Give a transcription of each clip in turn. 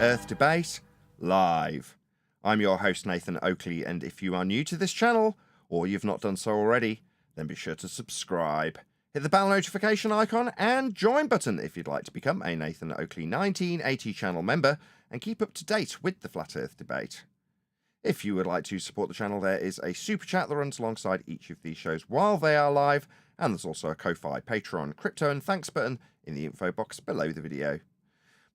Earth Debate live. I'm your host Nathan Oakley, and if you are new to this channel, or you've not done so already, then be sure to subscribe. Hit the bell notification icon and join button if you'd like to become a Nathan Oakley 1980 channel member and keep up to date with the Flat Earth Debate. If you would like to support the channel, there is a super chat that runs alongside each of these shows while they are live, and there's also a Ko-Fi, Patreon, crypto and thanks button in the info box below the video.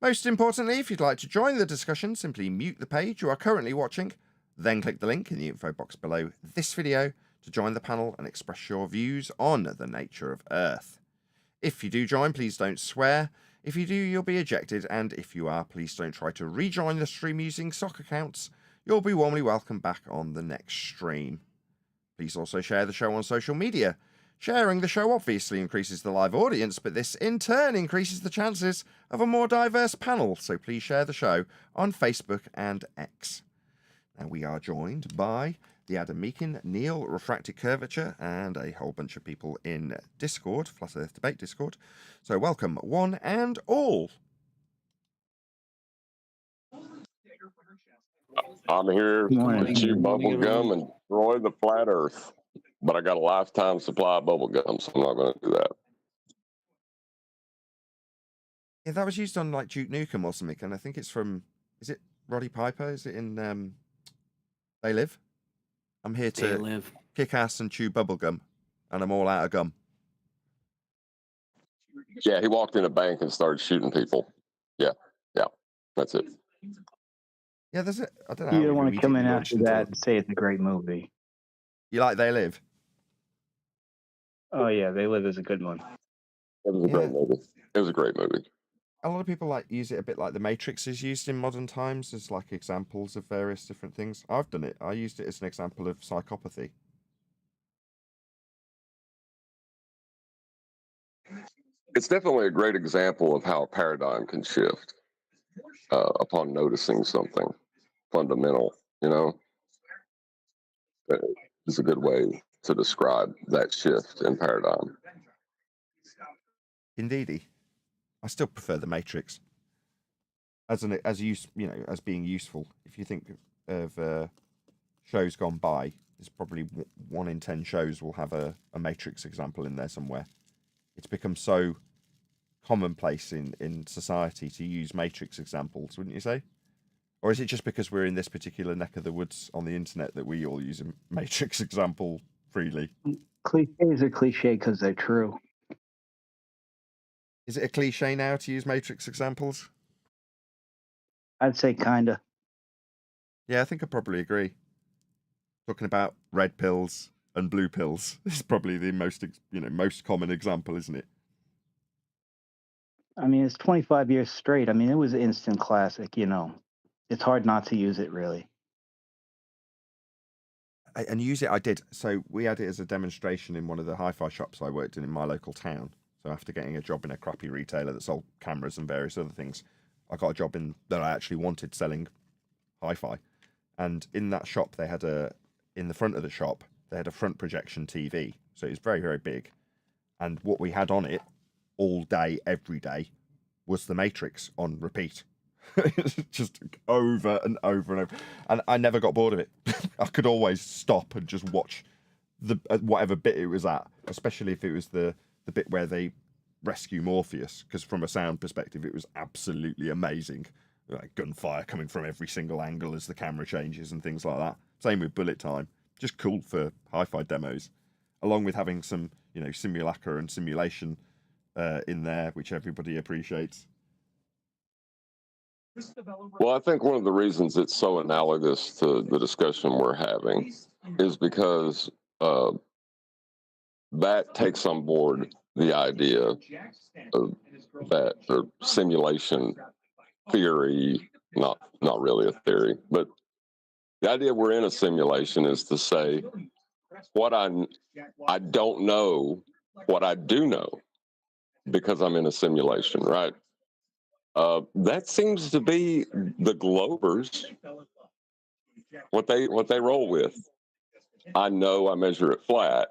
Most importantly, if you'd like to join the discussion, simply mute the page you are currently watching, then click the link in the info box below this video to join the panel and express your views on the nature of Earth. If you do join, please don't swear. If you do, you'll be ejected, and if you are, please don't try to rejoin the stream using sock accounts. You'll be warmly welcomed back on the next stream. Please also share the show on social media. Sharing the show obviously increases the live audience, but this in turn increases the chances of a more diverse panel, so please share the show on Facebook and X. Now we are joined by the Adam Meakin, Neil, Refracted Curvature, and a whole bunch of people in Discord, Flat Earth Debate Discord. So welcome one and all. I'm here to chew bubble gum and destroy the flat earth, but I got a lifetime supply of bubble gum, so I'm not going to do that. Yeah, that was used on like Duke Nukem or something, and I think it's from, is it Roddy Piper? Is it in They Live? I'm here to kick ass and chew bubble gum, and I'm all out of gum. Yeah, he walked in a bank and started shooting people. Yeah, that's it. Yeah, there's it. I don't know. You don't want to come in after that and say it's a great movie. You like They Live? Oh yeah, They Live is a good one. It was a great movie. It was a great movie. A lot of people like use it a bit like The Matrix is used in modern times as like examples of various different things. I've done it. I used it as an example of psychopathy. It's definitely a great example of how a paradigm can shift upon noticing something fundamental, you know. It's a good way to describe that shift in paradigm. Indeedy. I still prefer The Matrix as being useful. If you think of shows gone by, there's probably 1 in 10 shows will have a Matrix example in there somewhere. It's become so commonplace in society to use Matrix examples, wouldn't you say? Or is it just because we're in this particular neck of the woods on the internet that we all use a Matrix example freely? Cliches are cliche because they're true. Is it a cliche now to use Matrix examples? I'd say kinda. Yeah, I think I probably agree. Talking about red pills and blue pills is probably the most common example, isn't it? I mean, it's 25 years straight. I mean, it was an instant classic, you know. It's hard not to use it, really. And use it, I did. So we had it as a demonstration in one of the hi-fi shops I worked in my local town. So after getting a job in a crappy retailer that sold cameras and various other things, I got a job in that I actually wanted selling hi-fi. And in that shop, they had in the front of the shop, they had a front projection TV. So it was very, very big. And what we had on it all day, every day, was The Matrix on repeat. Just over and over and over. And I never got bored of it. I could always stop and just watch whatever bit it was at, especially if it was the bit where they rescue Morpheus, because from a sound perspective, it was absolutely amazing. Like gunfire coming from every single angle as the camera changes and things like that. Same with bullet time. Just cool for hi-fi demos, along with having some, simulacra and simulation in there, which everybody appreciates. Well, I think one of the reasons it's so analogous to the discussion we're having is because that takes on board the idea of that the simulation theory, not really a theory, but the idea we're in a simulation is to say what I don't know, what I do know, because I'm in a simulation, right? That seems to be the Globers, what they roll with. I know I measure it flat,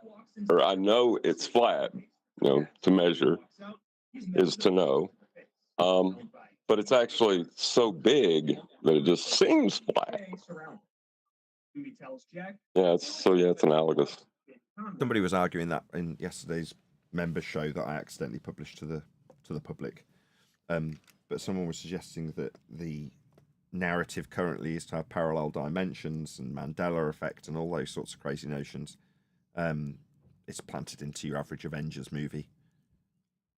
or I know it's flat. To measure is to know. but it's actually so big that it just seems flat. Yeah, it's analogous. Somebody was arguing that in yesterday's members show that I accidentally published to the public, but someone was suggesting that the narrative currently is to have parallel dimensions and Mandela effect and all those sorts of crazy notions. It's planted into your average Avengers movie.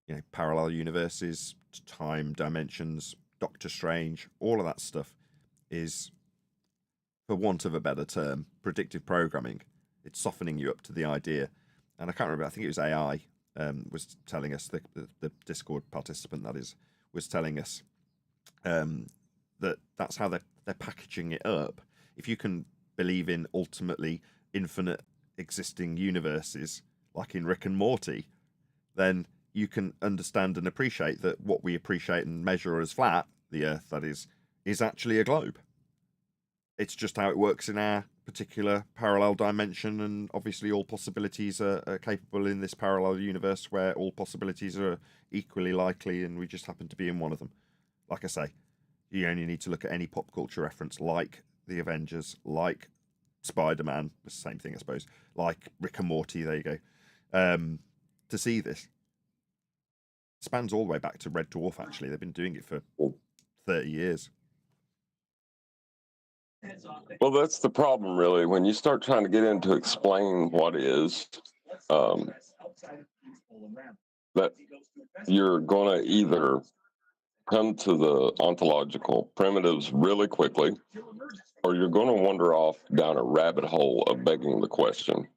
You know, parallel universes, time dimensions, Doctor Strange, all of that stuff is, for want of a better term, predictive programming. It's softening you up to the idea. And I can't remember, I think it was AI was telling us, the Discord participant that is, was telling us that's how they're packaging it up. If you can believe in ultimately infinite existing universes, like in Rick and Morty, then you can understand and appreciate that what we appreciate and measure as flat, the Earth that is actually a globe. It's just how it works in our particular parallel dimension, and obviously all possibilities are capable in this parallel universe where all possibilities are equally likely, and we just happen to be in one of them. Like I say, you only need to look at any pop culture reference, like the Avengers, like Spider-Man, the same thing I suppose, like Rick and Morty, there you go, to see this. It spans all the way back to Red Dwarf, actually. They've been doing it for 30 years. Well, that's the problem, really. When you start trying to get into explain what is, that you're going to either come to the ontological primitives really quickly, or you're going to wander off down a rabbit hole of begging the question.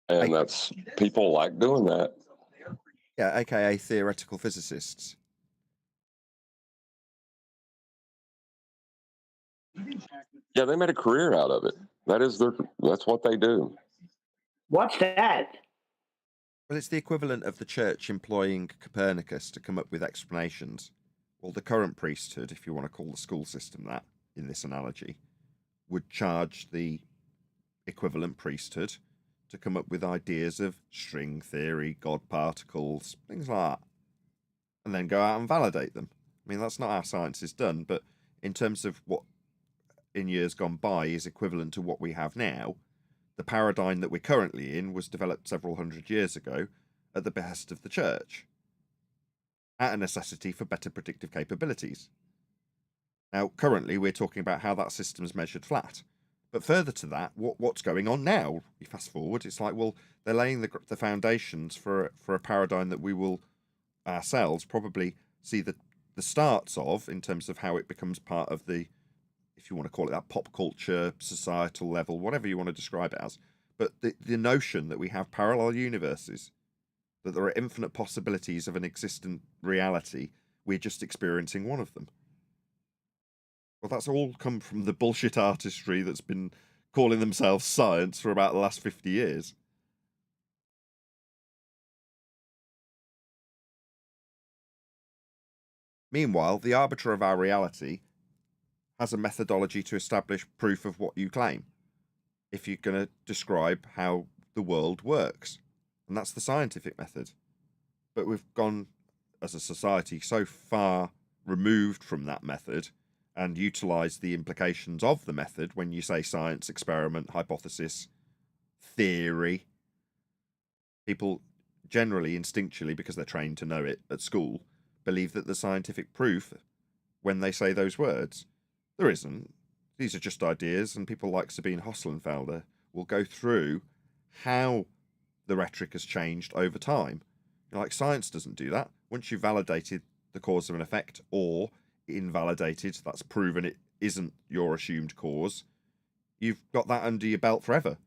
And that's, people like doing that. Yeah, aka theoretical physicists. Yeah, they made a career out of it. That's what they do. What's that? Well, it's the equivalent of the church employing Copernicus to come up with explanations. Well, the current priesthood, if you want to call the school system that, in this analogy, would charge the equivalent priesthood to come up with ideas of string theory, God particles, things like that, and then go out and validate them. I mean, that's not how science is done, but in terms of what in years gone by is equivalent to what we have now, the paradigm that we're currently in was developed several hundred years ago at the behest of the church, at a necessity for better predictive capabilities. Now, currently, we're talking about how that system's measured flat. But further to that, what's going on now? You fast forward, it's like, well, they're laying the foundations for a paradigm that we will ourselves probably see the starts of, in terms of how it becomes part of the, if you want to call it that, pop culture, societal level, whatever you want to describe it as. But the notion that we have parallel universes, that there are infinite possibilities of an existent reality, we're just experiencing one of them. Well, that's all come from the bullshit artistry that's been calling themselves science for about the last 50 years. Meanwhile, the arbiter of our reality has a methodology to establish proof of what you claim, if you're going to describe how the world works. And that's the scientific method. But we've gone, as a society, so far removed from that method and utilize the implications of the method when you say science, experiment, hypothesis, theory. People generally, instinctually, because they're trained to know it at school, believe that the scientific proof when they say those words. There isn't. These are just ideas, and people like Sabine Hosselenfelder will go through how the rhetoric has changed over time. Like, science doesn't do that. Once you've validated the cause of an effect, or invalidated, that's proven it isn't your assumed cause, you've got that under your belt forever.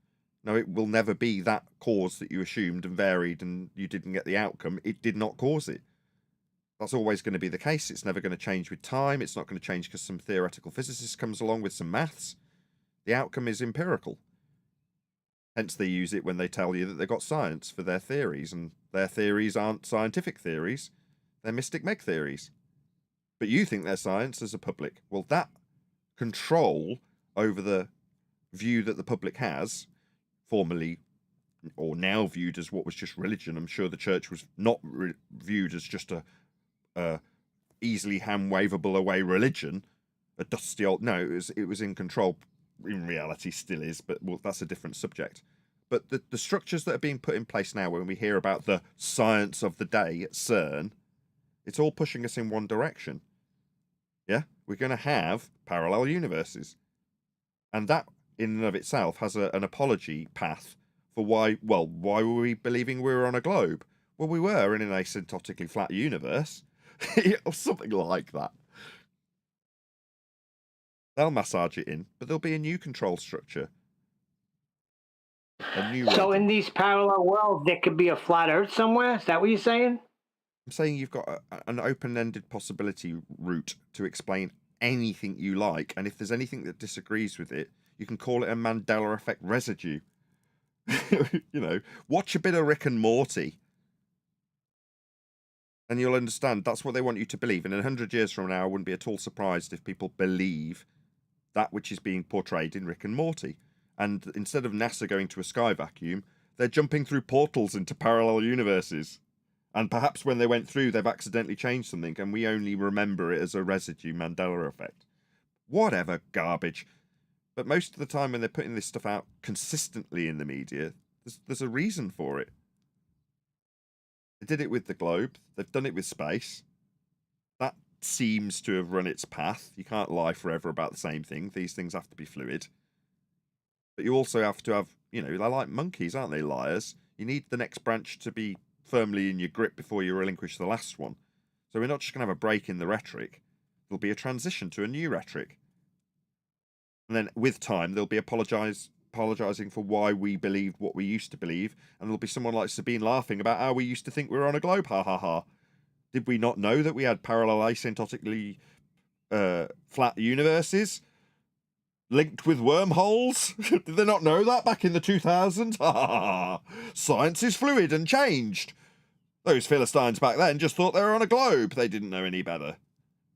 No, it will never be that cause that you assumed and varied and you didn't get the outcome. It did not cause it. That's always going to be the case. It's never going to change with time. It's not going to change because some theoretical physicist comes along with some maths. The outcome is empirical. Hence they use it when they tell you that they've got science for their theories, and their theories aren't scientific theories. They're Mystic Meg theories. But you think they're science as a public. Well, that control over the view that the public has, formerly or now viewed as what was just religion. I'm sure the church was not viewed as just a easily hand-waveable away religion, a dusty old... No, it was in control. In reality, still is, but well, that's a different subject. But the structures that are being put in place now, when we hear about the science of the day at CERN, it's all pushing us in one direction. Yeah? We're going to have parallel universes. And that, in and of itself, has an apology path for why were we believing we were on a globe? Well, we were in an asymptotically flat universe. Or something like that. They'll massage it in, but there'll be a new control structure. A new So rating. in these parallel worlds, there could be a flat Earth somewhere? Is that what you're saying? I'm saying you've got an open-ended possibility route to explain anything you like, and if there's anything that disagrees with it, you can call it a Mandela effect residue. You know, watch a bit of Rick and Morty, and you'll understand that's what they want you to believe. And in 100 years from now, I wouldn't be at all surprised if people believe that which is being portrayed in Rick and Morty. And instead of NASA going to a sky vacuum, they're jumping through portals into parallel universes. And perhaps when they went through, they've accidentally changed something, and we only remember it as a residue Mandela effect. Whatever garbage. But most of the time when they're putting this stuff out consistently in the media, there's a reason for it. They did it with the globe. They've done it with space. That seems to have run its path. You can't lie forever about the same thing. These things have to be fluid. But you also have to have, you know, they're like monkeys, aren't they, liars? You need the next branch to be firmly in your grip before you relinquish the last one. So we're not just going to have a break in the rhetoric. There'll be a transition to a new rhetoric. And then with time, there'll be apologizing for why we believed what we used to believe. And there'll be someone like Sabine laughing about how we used to think we were on a globe. Ha ha ha. Did we not know that we had parallel asymptotically flat universes linked with wormholes? Did they not know that back in the 2000s? Ha ha ha. Science is fluid and changed. Those Philistines back then just thought they were on a globe. They didn't know any better.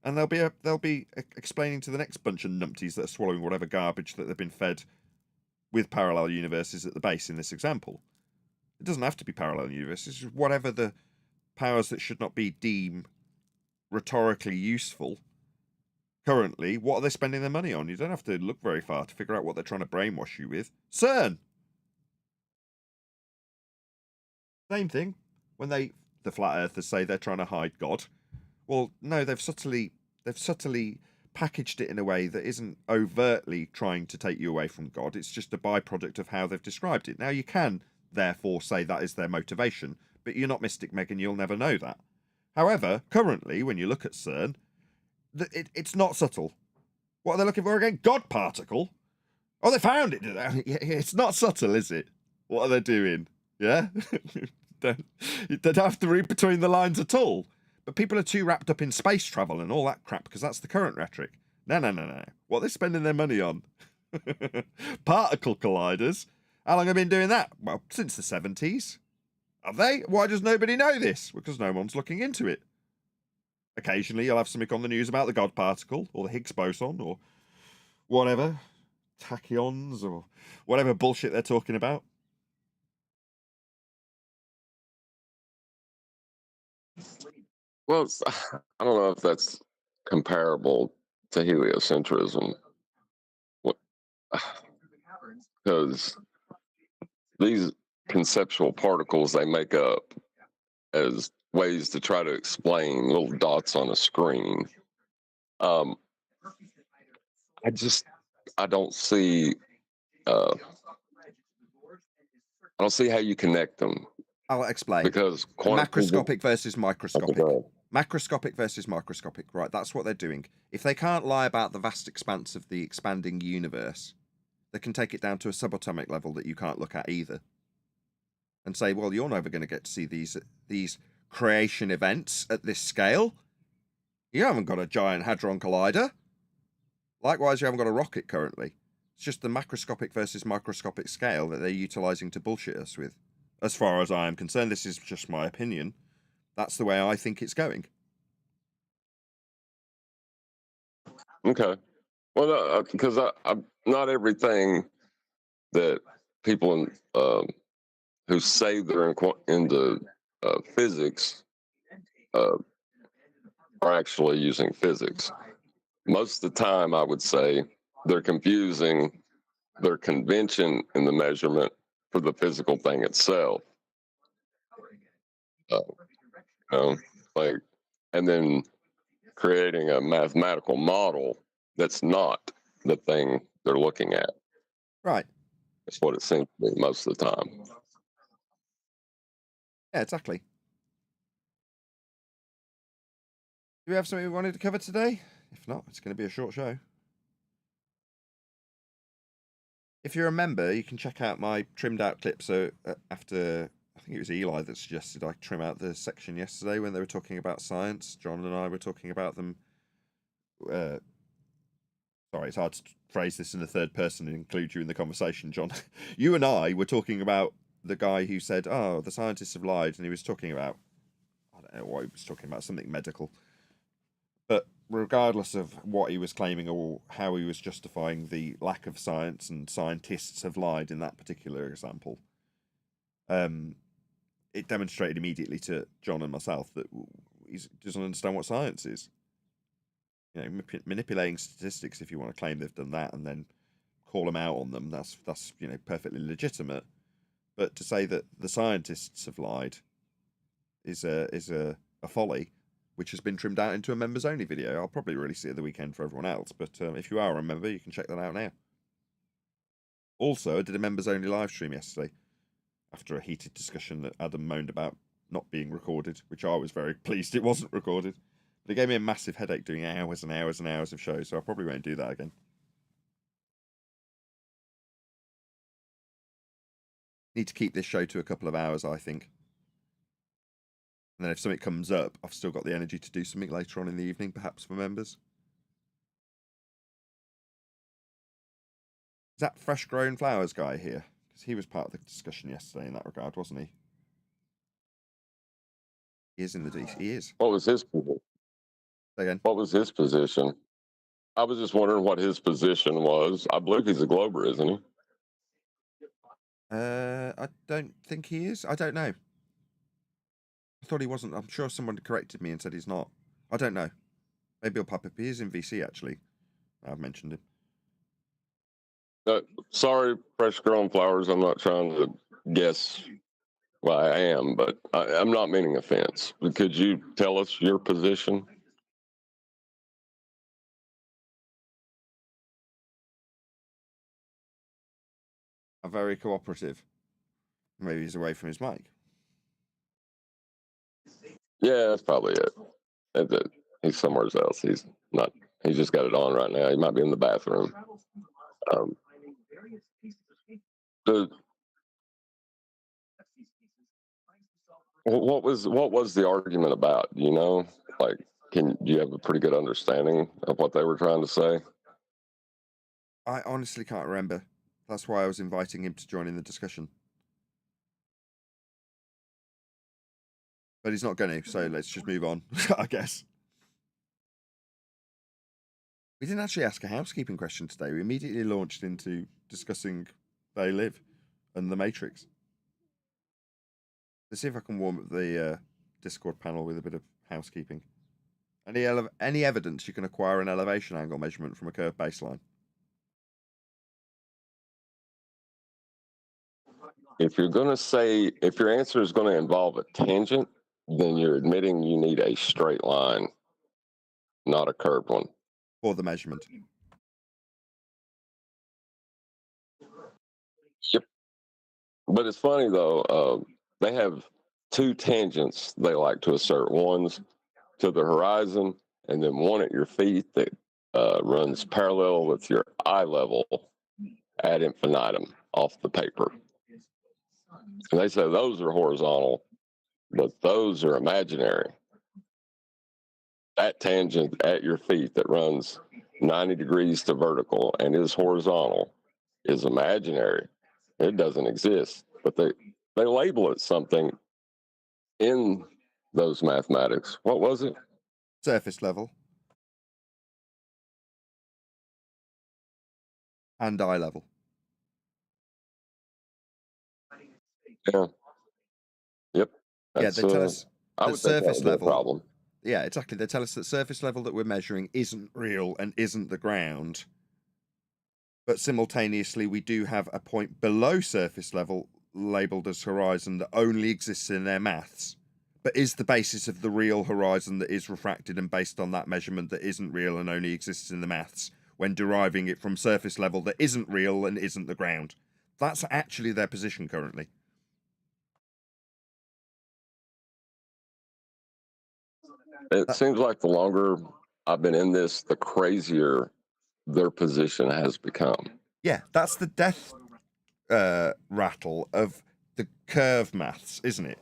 And they'll be explaining to the next bunch of numpties that are swallowing whatever garbage that they've been fed with parallel universes at the base in this example. It doesn't have to be parallel universes. It's just whatever the powers that should not be deemed rhetorically useful. Currently, what are they spending their money on? You don't have to look very far to figure out what they're trying to brainwash you with. CERN! Same thing. When the flat earthers say they're trying to hide God. Well, no, they've subtly packaged it in a way that isn't overtly trying to take you away from God. It's just a byproduct of how they've described it. Now, you can, therefore, say that is their motivation, but you're not Mystic Megan, you'll never know that. However, currently, when you look at CERN, it's not subtle. What are they looking for again? God particle? Oh, they found it. It's not subtle, is it? What are they doing? Yeah? You don't have to read between the lines at all. But people are too wrapped up in space travel and all that crap, because that's the current rhetoric. No. What are they spending their money on? Particle colliders? How long have they been doing that? Well, since the 70s. Have they? Why does nobody know this? Because no one's looking into it. Occasionally you'll have something on the news about the God particle, or the Higgs boson, or whatever. Tachyons, or whatever bullshit they're talking about. Well, I don't know if that's comparable to heliocentrism. Because these conceptual particles they make up as ways to try to explain little dots on a screen. I don't see how you connect them. I'll explain. Because macroscopic versus microscopic. Macroscopic versus microscopic. Right, that's what they're doing. If they can't lie about the vast expanse of the expanding universe, they can take it down to a subatomic level that you can't look at either. And say, well, you're never going to get to see these creation events at this scale. You haven't got a giant hadron collider. Likewise, you haven't got a rocket currently. It's just the macroscopic versus microscopic scale that they're utilizing to bullshit us with. As far as I am concerned, this is just my opinion. That's the way I think it's going. Okay. Well, because not everything that people who say they're into physics are actually using physics. Most of the time, I would say they're confusing their convention in the measurement for the physical thing itself. Like, and then creating a mathematical model that's not the thing they're looking at. Right. That's what it seems to be most of the time. Yeah, exactly. Do we have something we wanted to cover today? If not, it's going to be a short show. If you're a member, you can check out my trimmed out clip. So after, I think it was Eli that suggested I trim out the section yesterday when they were talking about science. John and I were talking about them. Sorry, it's hard to phrase this in the third person and include you in the conversation, John. You and I were talking about the guy who said, "Oh, the scientists have lied," and he was talking about, I don't know what he was talking about, something medical. But regardless of what he was claiming or how he was justifying the lack of science and scientists have lied in that particular example, it demonstrated immediately to John and myself that he doesn't understand what science is. You know, manipulating statistics, if you want to claim they've done that and then call them out on them, that's you know, perfectly legitimate. But to say that the scientists have lied is a folly, which has been trimmed out into a members only video. I'll probably release it at the weekend for everyone else, but if you are a member, you can check that out now. Also, I did a members only live stream yesterday after a heated discussion that Adam moaned about not being recorded, which I was very pleased it wasn't recorded. But it gave me a massive headache doing hours and hours and hours of shows, so I probably won't do that again. Need to keep this show to a couple of hours, I think. And then if something comes up, I've still got the energy to do something later on in the evening, perhaps for members. Is that Fresh Grown Flowers guy here? Because he was part of the discussion yesterday in that regard, wasn't he? He is in the DC. He is. What was his position? Again. What was his position? I was just wondering what his position was. I believe he's a Glober, isn't he? I don't think he is. I don't know. I thought he wasn't. I'm sure someone corrected me and said he's not. I don't know. Maybe he'll pop up. He is in VC, actually. I've mentioned him. Sorry, Fresh Grown Flowers. I'm not trying to guess. Well, I am, but I'm not meaning offense. Could you tell us your position? I'm very cooperative. Maybe he's away from his mic. Yeah, that's probably it. He's somewhere else. He's not. He's just got it on right now. He might be in the bathroom. What was the argument about? You know, like, do you have a pretty good understanding of what they were trying to say? I honestly can't remember. That's why I was inviting him to join in the discussion. But he's not going to, so let's just move on, I guess. We didn't actually ask a housekeeping question today. We immediately launched into discussing They Live and the Matrix. Let's see if I can warm up the Discord panel with a bit of housekeeping. Any evidence you can acquire an elevation angle measurement from a curved baseline? If you're going to say, if your answer is going to involve a tangent, then you're admitting you need a straight line, not a curved one. For the measurement. Yep. But it's funny, though, they have two tangents they like to assert. One's to the horizon, and then one at your feet that runs parallel with your eye level ad infinitum off the paper. And they say those are horizontal, but those are imaginary. That tangent at your feet that runs 90 degrees to vertical and is horizontal is imaginary. It doesn't exist, but they label it something in those mathematics. What was it? Surface level. And eye level. Yeah. Yep. Yeah, they tell us I the would think that surface would be a level problem. Yeah, exactly. They tell us that surface level that we're measuring isn't real and isn't the ground. But simultaneously, we do have a point below surface level labeled as horizon that only exists in their maths, but is the basis of the real horizon that is refracted and based on that measurement that isn't real and only exists in the maths when deriving it from surface level that isn't real and isn't the ground. That's actually their position currently. It seems like the longer I've been in this, the crazier their position has become. Yeah, that's the death rattle of the curve maths, isn't it?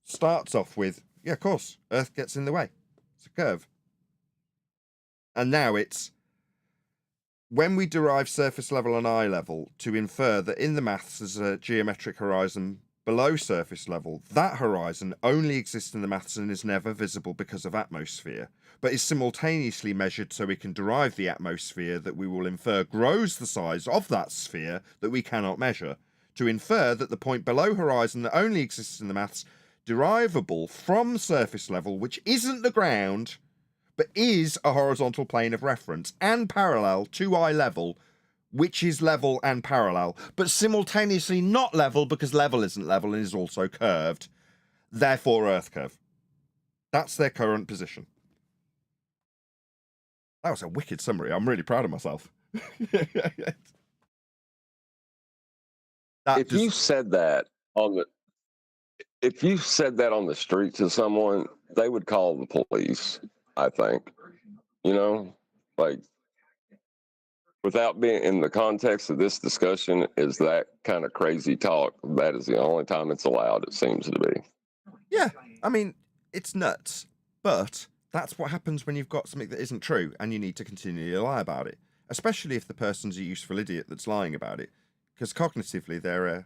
Starts off with, yeah, of course, Earth gets in the way. It's a curve. And now it's, when we derive surface level and eye level to infer that in the maths there's a geometric horizon below surface level, that horizon only exists in the maths and is never visible because of atmosphere, but is simultaneously measured so we can derive the atmosphere that we will infer grows the size of that sphere that we cannot measure, to infer that the point below horizon that only exists in the maths, derivable from surface level, which isn't the ground, but is a horizontal plane of reference and parallel to eye level, which is level and parallel, but simultaneously not level because level isn't level and is also curved. Therefore, Earth curve. That's their current position. That was a wicked summary. I'm really proud of myself. If you said that on the street to someone, they would call the police, I think. You know, like, without being in the context of this discussion, is that kind of crazy talk. That is the only time it's allowed, it seems to be. Yeah, I mean, it's nuts, but that's what happens when you've got something that isn't true and you need to continually lie about it, especially if the person's a useful idiot that's lying about it, because cognitively they're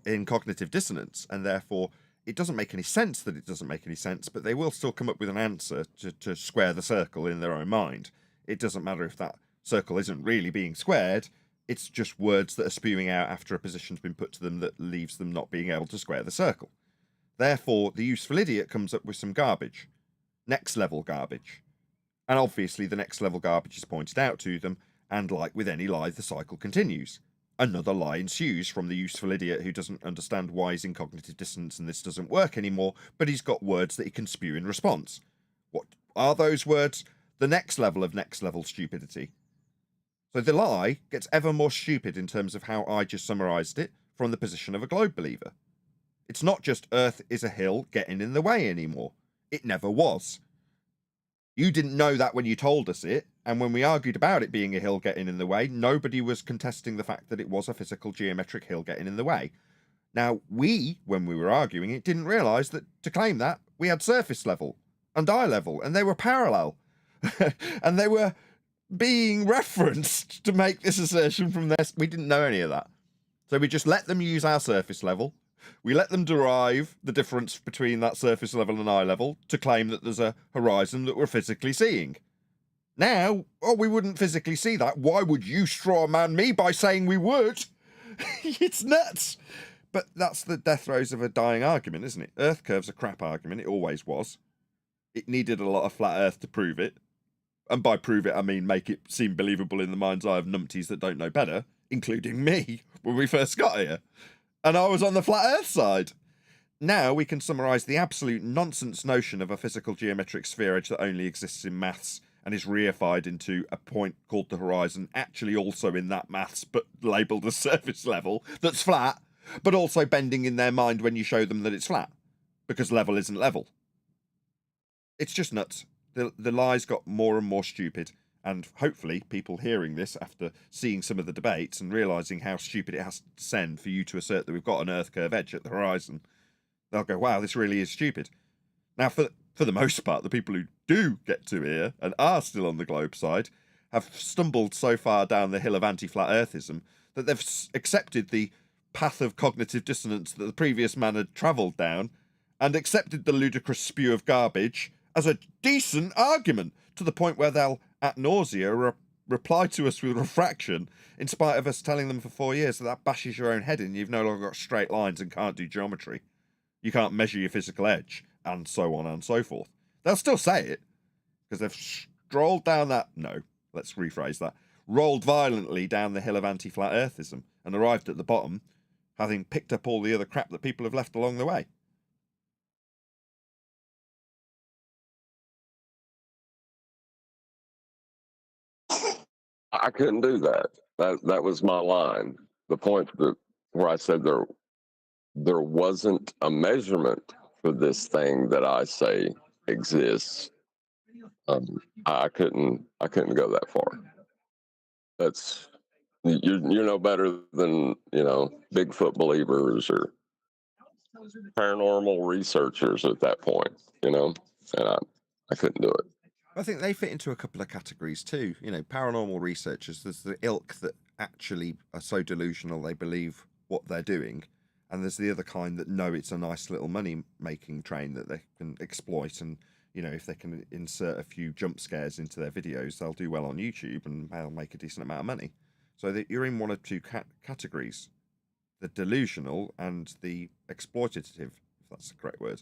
in cognitive dissonance, and therefore it doesn't make any sense that it doesn't make any sense, but they will still come up with an answer to square the circle in their own mind. It doesn't matter if that circle isn't really being squared, it's just words that are spewing out after a position's been put to them that leaves them not being able to square the circle. Therefore, the useful idiot comes up with some garbage. Next level garbage. And obviously the next level garbage is pointed out to them, and like with any lie, the cycle continues. Another lie ensues from the useful idiot who doesn't understand why he's in cognitive dissonance and this doesn't work anymore, but he's got words that he can spew in response. What are those words? The next level of next level stupidity. So the lie gets ever more stupid in terms of how I just summarised it from the position of a globe believer. It's not just Earth is a hill getting in the way anymore. It never was. You didn't know that when you told us it, and when we argued about it being a hill getting in the way, nobody was contesting the fact that it was a physical geometric hill getting in the way. Now, we, when we were arguing it, didn't realise that to claim that, we had surface level and eye level, and they were parallel. And they were being referenced to make this assertion from this. We didn't know any of that. So we just let them use our surface level. We let them derive the difference between that surface level and eye level to claim that there's a horizon that we're physically seeing. Now, we wouldn't physically see that. Why would you straw man me by saying we would? It's nuts. But that's the death throes of a dying argument, isn't it? Earth curve's a crap argument. It always was. It needed a lot of flat Earth to prove it. And by prove it, I mean make it seem believable in the mind's eye of numpties that don't know better, including me, when we first got here. And I was on the flat Earth side. Now we can summarise the absolute nonsense notion of a physical geometric sphere edge that only exists in maths and is reified into a point called the horizon, actually also in that maths, but labelled as surface level, that's flat, but also bending in their mind when you show them that it's flat, because level isn't level. It's just nuts. The lies got more and more stupid, and hopefully people hearing this after seeing some of the debates and realising how stupid it has to descend for you to assert that we've got an Earth curve edge at the horizon, they'll go, wow, this really is stupid. Now, for the most part, the people who do get to here and are still on the globe side have stumbled so far down the hill of anti-flat earthism that they've accepted the path of cognitive dissonance that the previous man had travelled down and accepted the ludicrous spew of garbage as a decent argument, to the point where they'll, at nausea, reply to us with refraction, in spite of us telling them for 4 years that bashes your own head in. You've no longer got straight lines and can't do geometry. You can't measure your physical edge, and so on and so forth. They'll still say it because they've strolled down that. No, let's rephrase that. Rolled violently down the hill of anti-flat earthism and arrived at the bottom, having picked up all the other crap that people have left along the way. I couldn't do that. That was my line. The point where I said there wasn't a measurement for this thing that I say exists. I couldn't go that far. That's you're no better than Bigfoot believers or paranormal researchers at that point, and I couldn't do it. I think they fit into a couple of categories too. Paranormal researchers, there's the ilk that actually are so delusional they believe what they're doing. And there's the other kind that know it's a nice little money-making train that they can exploit. And, if they can insert a few jump scares into their videos, they'll do well on YouTube and they'll make a decent amount of money. So that you're in one of two categories, the delusional and the exploitative, if that's the correct word.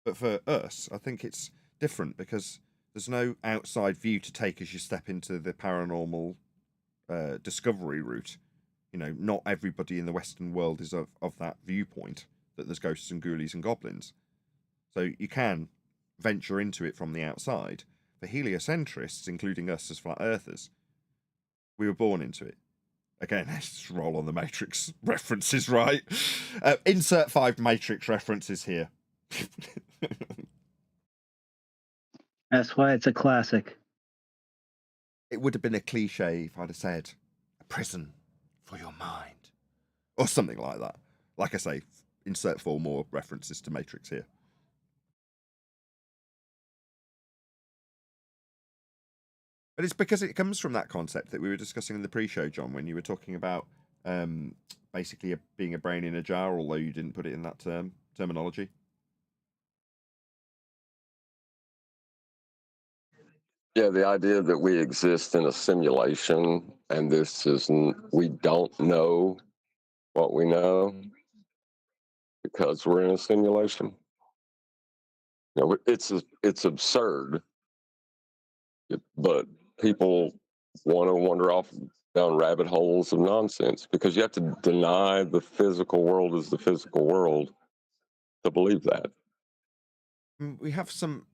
But for us, I think it's different because there's no outside view to take as you step into the paranormal discovery route. Not everybody in the Western world is of that viewpoint, that there's ghosts and ghoulies and goblins. So you can venture into it from the outside. For heliocentrists, including us as flat earthers, we were born into it. Again, let's just roll on the Matrix references, right? Insert 5 Matrix references here. That's why it's a classic. It would have been a cliche if I'd have said, a prison for your mind. Or something like that. Like I say, insert 4 more references to Matrix here. But it's because it comes from that concept that we were discussing in the pre-show, John, when you were talking about basically being a brain in a jar, although you didn't put it in that terminology. Yeah, the idea that we exist in a simulation and we don't know what we know because we're in a simulation. It's absurd, but people want to wander off down rabbit holes of nonsense because you have to deny the physical world is the physical world to believe that. We have some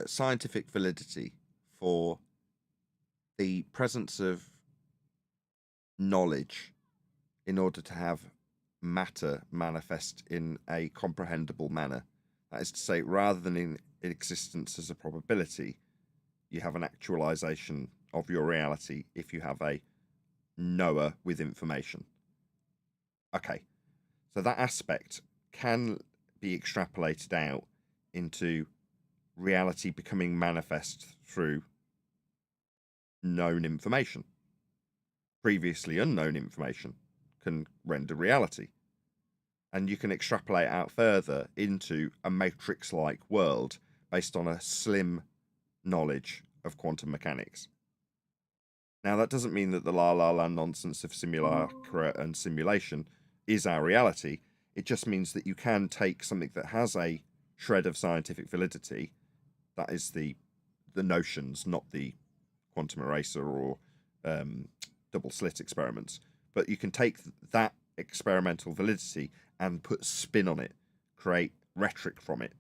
scientific validity for the presence of knowledge in order to have matter manifest in a comprehensible manner. That is to say, rather than in existence as a probability, you have an actualization of your reality if you have a knower with information. Okay, so that aspect can be extrapolated out into reality becoming manifest through known information. Previously unknown information can render reality. And you can extrapolate out further into a matrix-like world based on a slim knowledge of quantum mechanics. Now, that doesn't mean that the la-la land nonsense of simulacra and simulation is our reality. It just means that you can take something that has a shred of scientific validity, that is the notions, not the quantum eraser or double slit experiments, but you can take that experimental validity and put spin on it, create rhetoric from it,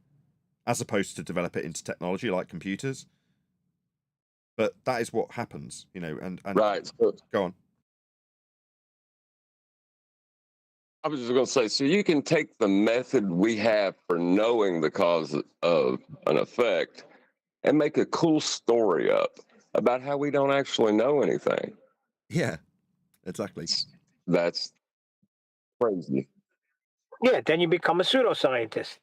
as opposed to develop it into technology like computers. But that is what happens, and right. So, go on. I was just going to say, so you can take the method we have for knowing the cause of an effect and make a cool story up about how we don't actually know anything. Yeah, exactly. That's crazy. Yeah, then you become a pseudoscientist.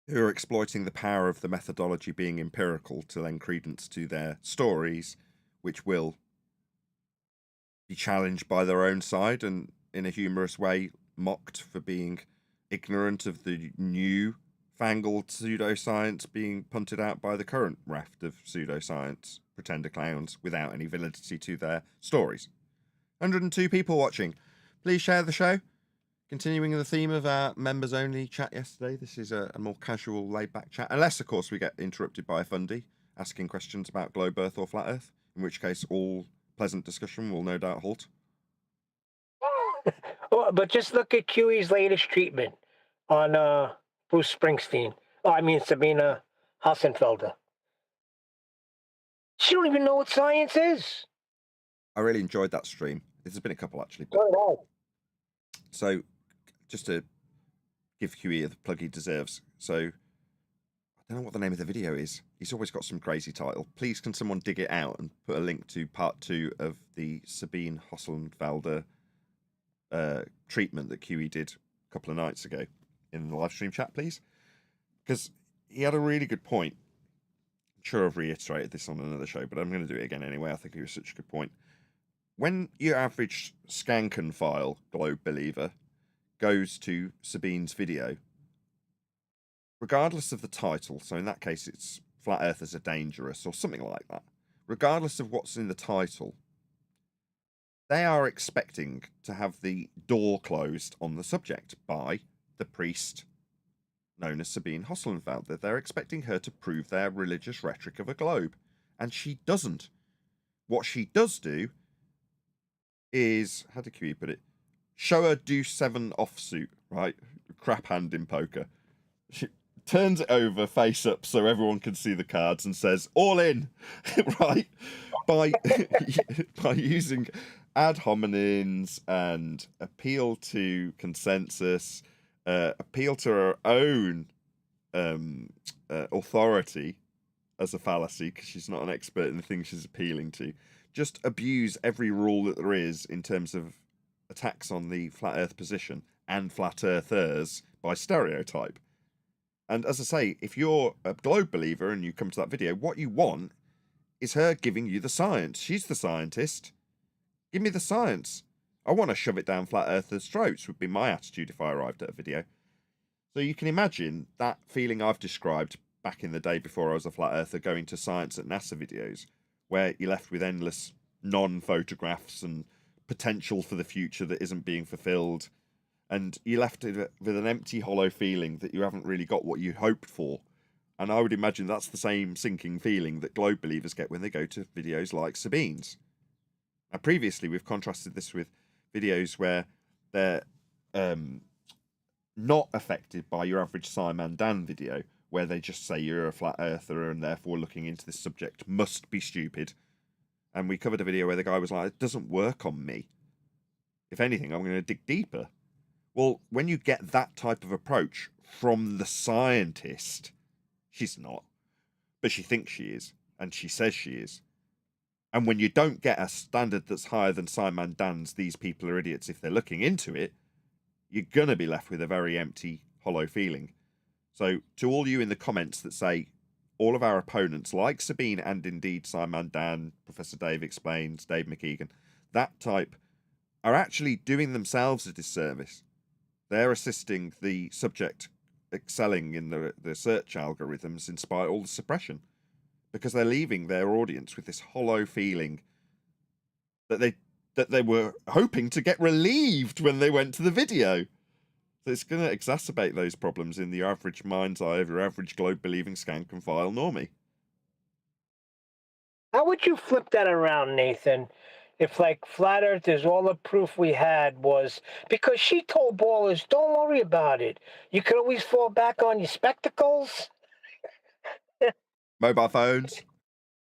Who are exploiting the power of the methodology being empirical to lend credence to their stories, which will be challenged by their own side and in a humorous way mocked for being ignorant of the new fangled pseudoscience being punted out by the current raft of pseudoscience pretender clowns without any validity to their stories. 102 people watching. Please share the show. Continuing the theme of our members-only chat yesterday, this is a more casual, laid-back chat. Unless, of course, we get interrupted by a fundy asking questions about globe Earth or flat Earth, in which case all pleasant discussion will no doubt halt. Oh, but just look at QE's latest treatment on Bruce Springsteen. Oh, I mean Sabina Hassenfelder. She don't even know what science is. I really enjoyed that stream. There's been a couple, actually. But... So, just to give QE the plug he deserves. So, I don't know what the name of the video is. He's always got some crazy title. Please, can someone dig it out and put a link to part 2 of the Sabine Hassenfelder treatment that QE did a couple of nights ago in the live stream chat, please? Because he had a really good point. I'm sure I've reiterated this on another show, but I'm going to do it again anyway. I think it was such a good point. When your average Scanken-file globe believer goes to Sabine's video, regardless of the title, so in that case it's Flat Earthers are Dangerous or something like that, regardless of what's in the title, they are expecting to have the door closed on the subject by the priest known as Sabine Hassenfelder. They're expecting her to prove their religious rhetoric of a globe, and she doesn't. What she does do is, how did QE put it? Show her deuce 7 offsuit, right? Crap hand in poker. She turns it over face up so everyone can see the cards and says, all in, right? By using ad hominems and appeal to consensus, appeal to her own authority as a fallacy, because she's not an expert in the things she's appealing to. Just abuse every rule that there is in terms of attacks on the flat Earth position and flat Earthers by stereotype. And as I say, if you're a globe believer and you come to that video, what you want is her giving you the science. She's the scientist. Give me the science. I want to shove it down flat Earthers' throats would be my attitude if I arrived at a video. So you can imagine that feeling I've described back in the day before I was a flat Earther, going to Science at NASA videos, where you're left with endless non-photographs and potential for the future that isn't being fulfilled, and you're left with an empty, hollow feeling that you haven't really got what you hoped for. And I would imagine that's the same sinking feeling that globe believers get when they go to videos like Sabine's. Now, previously, we've contrasted this with videos where they're not affected by your average Simon Dan video, where they just say you're a flat earther and therefore looking into this subject must be stupid. And we covered a video where the guy was like, it doesn't work on me. If anything, I'm going to dig deeper. Well, when you get that type of approach from the scientist, she's not, but she thinks she is, and she says she is. And when you don't get a standard that's higher than Simon Dan's, these people are idiots if they're looking into it, you're going to be left with a very empty, hollow feeling. So to all you in the comments that say all of our opponents, like Sabine and indeed Simon Dan, Professor Dave Explains, Dave McKeegan, that type, are actually doing themselves a disservice. They're assisting the subject excelling in the search algorithms in spite of all the suppression, because they're leaving their audience with this hollow feeling that they were hoping to get relieved when they went to the video. So it's going to exacerbate those problems in the average mind's eye of your average globe-believing scank-and-file normie. How would you flip that around, Nathan? If, like, flat earthers, all the proof we had was because she told ballers, don't worry about it. You can always fall back on your spectacles. Mobile phones.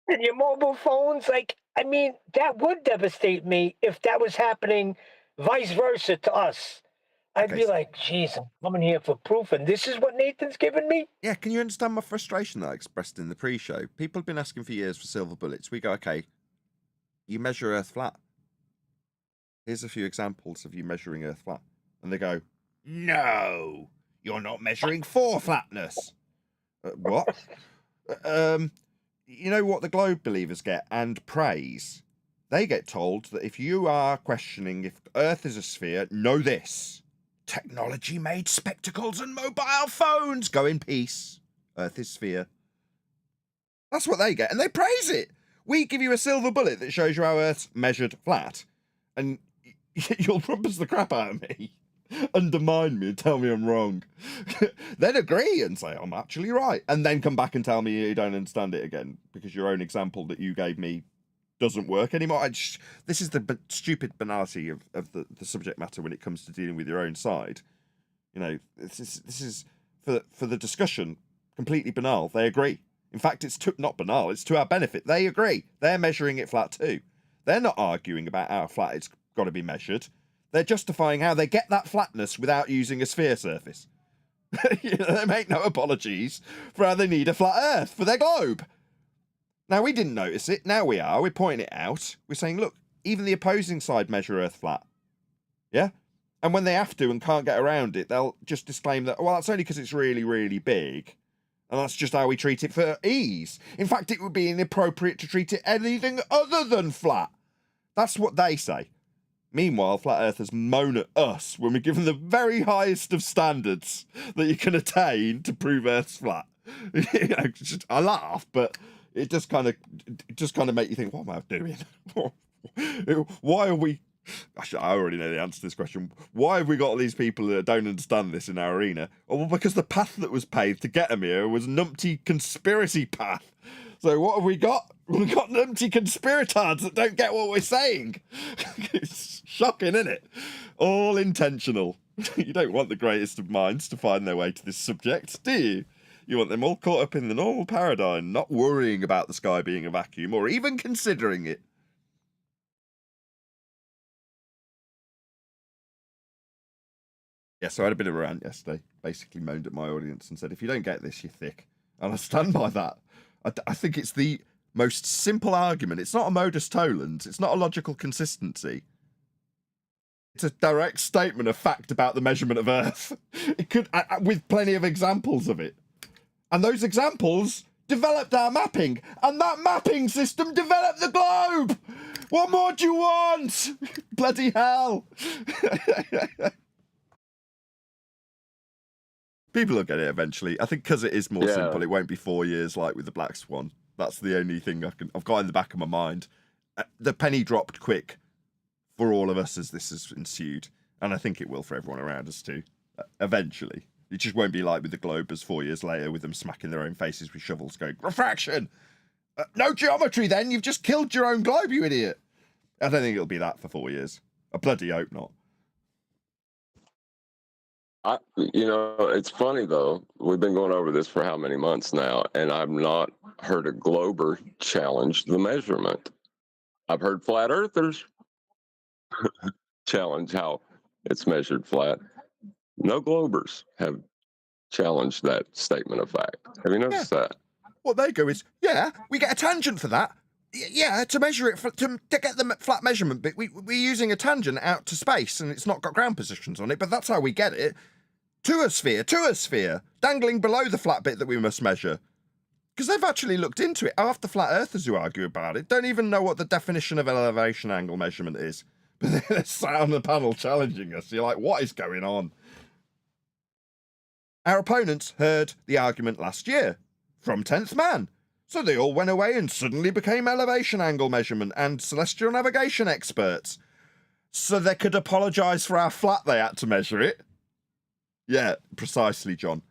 And your mobile phones. Like, I mean, that would devastate me if that was happening vice versa to us. I'd be like, geez, I'm coming here for proof, and this is what Nathan's giving me? Yeah, can you understand my frustration that I expressed in the pre-show? People have been asking for years for silver bullets. We go, okay, you measure Earth flat. Here's a few examples of you measuring Earth flat. And they go, no, you're not measuring for flatness. What? You know what the globe believers get and praise? They get told that if you are questioning if Earth is a sphere, know this. Technology made spectacles and mobile phones. Go in peace. Earth is sphere. That's what they get, and they praise it. We give you a silver bullet that shows you how Earth's measured flat, and you'll rumpus the crap out of me. undermine me and tell me I'm wrong. Then agree and say I'm actually right, and then come back and tell me you don't understand it again because your own example that you gave me doesn't work anymore. This is the stupid banality of the subject matter when it comes to dealing with your own side. You know, this is for the discussion completely banal. They agree. In fact, it's not banal. It's to our benefit. They agree. They're measuring it flat too. They're not arguing about how flat it's got to be measured. They're justifying how they get that flatness without using a sphere surface. You know, they make no apologies for how they need a flat Earth for their globe. Now, we didn't notice it. Now we are. We're pointing it out. We're saying, look, even the opposing side measure Earth flat. Yeah? And when they have to and can't get around it, they'll just disclaim that, well, that's only because it's really, really big. And that's just how we treat it for ease. In fact, it would be inappropriate to treat it anything other than flat. That's what they say. Meanwhile, flat earthers moan at us when we're given the very highest of standards that you can attain to prove Earth's flat. You know, I laugh, but it just kind of make you think, what am I doing? Why are we? Actually, I already know the answer to this question. Why have we got all these people that don't understand this in our arena? Well, because the path that was paved to get them here was an numpty conspiracy path. So what have we got? We've got numpty conspiratards that don't get what we're saying. It's shocking, isn't it? All intentional. You don't want the greatest of minds to find their way to this subject, do you? You want them all caught up in the normal paradigm, not worrying about the sky being a vacuum or even considering it. Yeah, so I had a bit of a rant yesterday. Basically moaned at my audience and said, if you don't get this, you're thick. And I stand by that. I think it's the most simple argument. It's not a modus tollens. It's not a logical consistency. It's a direct statement of fact about the measurement of Earth. It could, with plenty of examples of it. And those examples developed our mapping. And that mapping system developed the globe. What more do you want? Bloody hell. People will get it eventually. I think because it is more simple, it won't be 4 years like with the Black Swan. That's the only thing I've got in the back of my mind. The penny dropped quick for all of us as this has ensued, and I think it will for everyone around us too. Eventually, it just won't be like with the Globers 4 years later, with them smacking their own faces with shovels, going refraction. No geometry. Then you've just killed your own globe, you idiot. I don't think it'll be that for 4 years. I bloody hope not. It's funny though. We've been going over this for how many months now, and I've not heard a Glober challenge the measurement. I've heard flat earthers challenge how it's measured flat. No Globers have challenged that statement of fact. Have you noticed that? What they go is, yeah, we get a tangent for that. Yeah, to measure it, to get the flat measurement bit, we're using a tangent out to space, and it's not got ground positions on it, but that's how we get it. To a sphere, dangling below the flat bit that we must measure. Because they've actually looked into it. Half the flat earthers who argue about it don't even know what the definition of elevation angle measurement is. But they're sat on the panel challenging us. You're like, what is going on? Our opponents heard the argument last year from 10th Man. So they all went away and suddenly became elevation angle measurement and celestial navigation experts. So they could apologise for how flat they had to measure it. Yeah, precisely, John.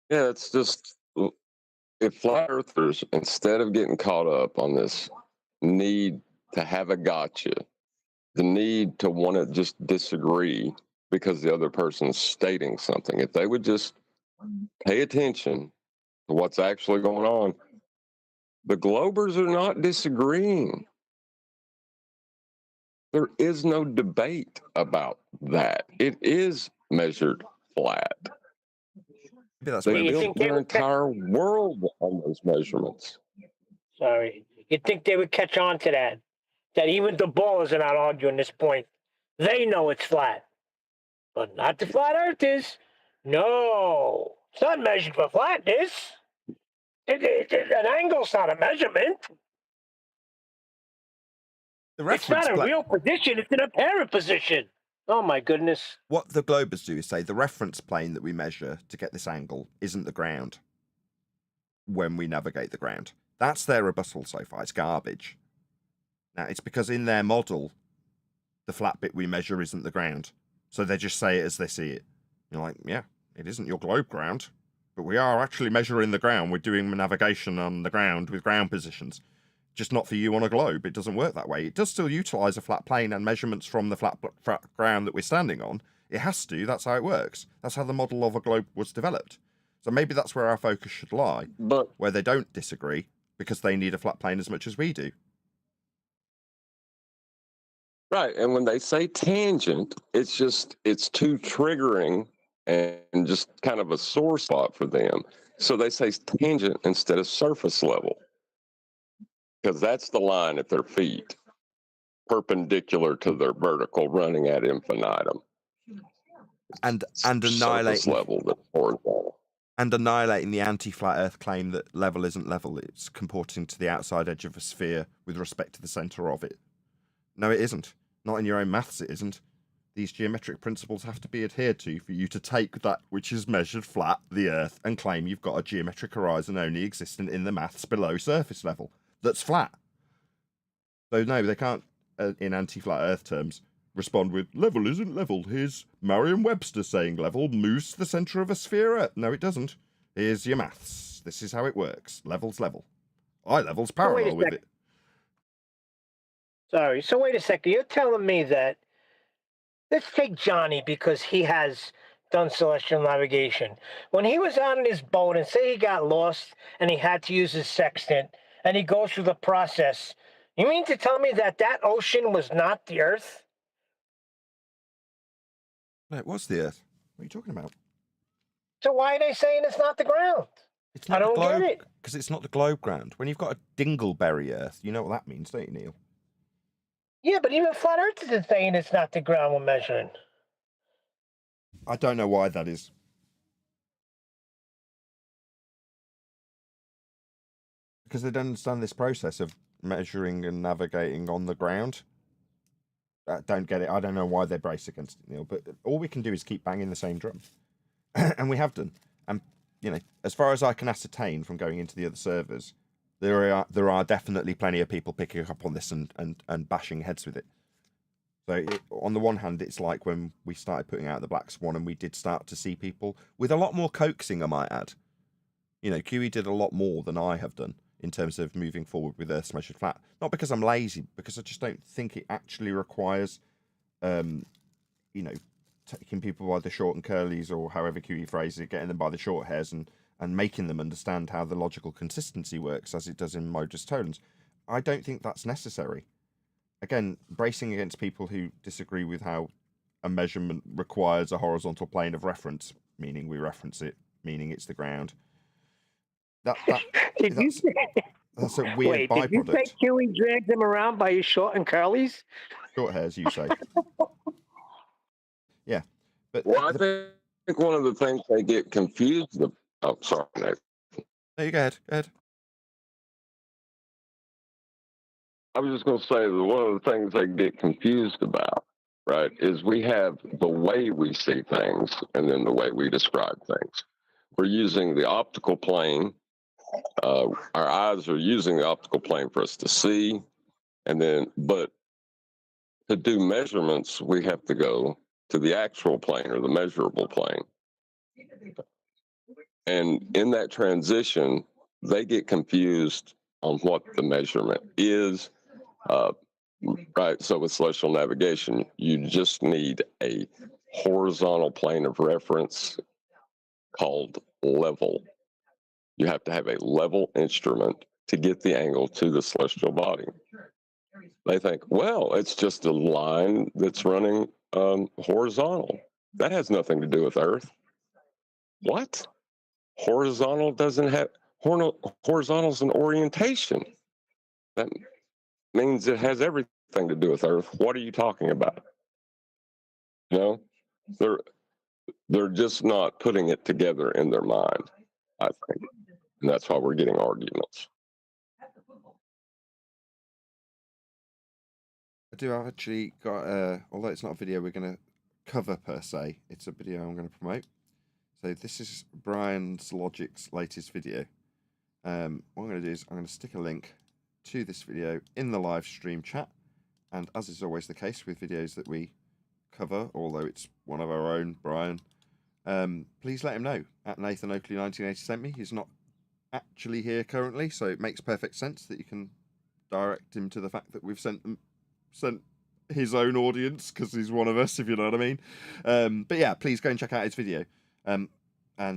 Yeah, it's just, if flat earthers, instead of getting caught up on this need to have a gotcha, the need to want to just disagree because the other person's stating something, if they would just pay attention to what's actually going on, the Globers are not disagreeing. There is no debate about that. It is measured flat. Maybe that's They built their entire world on those measurements. Sorry. You'd think they would catch on to that. That even the ballers are not arguing this point. They know it's flat. But not the flat earthers. No. It's not measured for flatness. An angle's not a measurement. It's not a real position. It's an apparent position. Oh, my goodness. What the Globers do is say the reference plane that we measure to get this angle isn't the ground when we navigate the ground. That's their rebuttal so far. It's garbage. Now, it's because in their model, the flat bit we measure isn't the ground. So they just say it as they see it. You're like, yeah, it isn't your globe ground, but we are actually measuring the ground. We're doing navigation on the ground with ground positions. Just not for you on a globe. It doesn't work that way. It does still utilize a flat plane and measurements from the flat ground that we're standing on. It has to. That's how it works. That's how the model of a globe was developed. So maybe that's where our focus should lie, But where they don't disagree because they need a flat plane as much as we do. right, and when they say tangent, it's too triggering and just kind of a sore spot for them. So they say tangent instead of surface level, because that's the line at their feet, perpendicular to their vertical, running at infinitum. And Surface annihilating level that's horizontal. and annihilating the anti-flat Earth claim that level isn't level. It's comporting to the outside edge of a sphere with respect to the center of it. No, it isn't. Not in your own maths, it isn't. These geometric principles have to be adhered to for you to take that which is measured flat, the Earth, and claim you've got a geometric horizon only existent in the maths below surface level that's flat. So no, they can't, in anti-flat Earth terms, respond with level isn't level. Here's Merriam-Webster saying level moves to the center of a sphere. No, it doesn't. Here's your maths. This is how it works. Level's level. Eye level's parallel with it. Sorry. So wait a second. You're telling me that, let's take Johnny because he has done celestial navigation. When he was out on his boat and say he got lost and he had to use his sextant and he goes through the process, you mean to tell me that that ocean was not the Earth? No, it was the Earth. What are you talking about? So why are they saying it's not the ground? It's not I don't the globe, get it. because it's not the globe ground. When you've got a dingleberry Earth, you know what that means, don't you, Neil? Yeah, but even flat Earth is saying it's not the ground we're measuring. I don't know why that is. Because they don't understand this process of measuring and navigating on the ground. I don't get it. I don't know why they brace against it, Neil. But all we can do is keep banging the same drum. And we have done. And, you know, as far as I can ascertain from going into the other servers, there are definitely plenty of people picking up on this and bashing heads with it. So on the one hand, it's like when we started putting out the Black Swan and we did start to see people with a lot more coaxing, I might add. You know, QE did a lot more than I have done in terms of moving forward with Earth's measured flat. Not because I'm lazy, because I just don't think it actually requires, you know, taking people by the short and curlies, or however QE phrases it, getting them by the short hairs and making them understand how the logical consistency works as it does in modus tollens. I don't think that's necessary. Again, bracing against people who disagree with how a measurement requires a horizontal plane of reference, meaning we reference it, meaning it's the ground. That's a weird byproduct. Did you say QE dragged him around by his short and curlies? Short hairs, you say. Yeah. But Well, I think one of the things they get confused about. Oh, sorry, Nate. No, you go ahead. Go ahead. I was just going to say that one of the things they get confused about, right, is we have the way we see things and then the way we describe things. We're using the optical plane. Our eyes are using the optical plane for us to see. And then, but to do measurements, we have to go to the actual plane or the measurable plane. And in that transition, they get confused on what the measurement is. Right. So with celestial navigation, you just need a horizontal plane of reference called level. You have to have a level instrument to get the angle to the celestial body. They think, well, it's just a line that's running horizontal. That has nothing to do with Earth. What? Horizontal doesn't have, horizontal's an orientation. That means it has everything to do with Earth. What are you talking about? You know, they're just not putting it together in their mind, I think. And that's why we're getting arguments. I do. I've actually got, although it's not a video we're going to cover per se, it's a video I'm going to promote. So this is Brian's Logic's latest video. What I'm going to do is I'm going to stick a link to this video in the live stream chat. And as is always the case with videos that we cover, although it's one of our own, Brian, please let him know. At Nathan Oakley 1980 sent me. He's not actually here currently, so it makes perfect sense that you can direct him to the fact that we've sent his own audience, because he's one of us, if you know what I mean. But yeah, please go and check out his video, and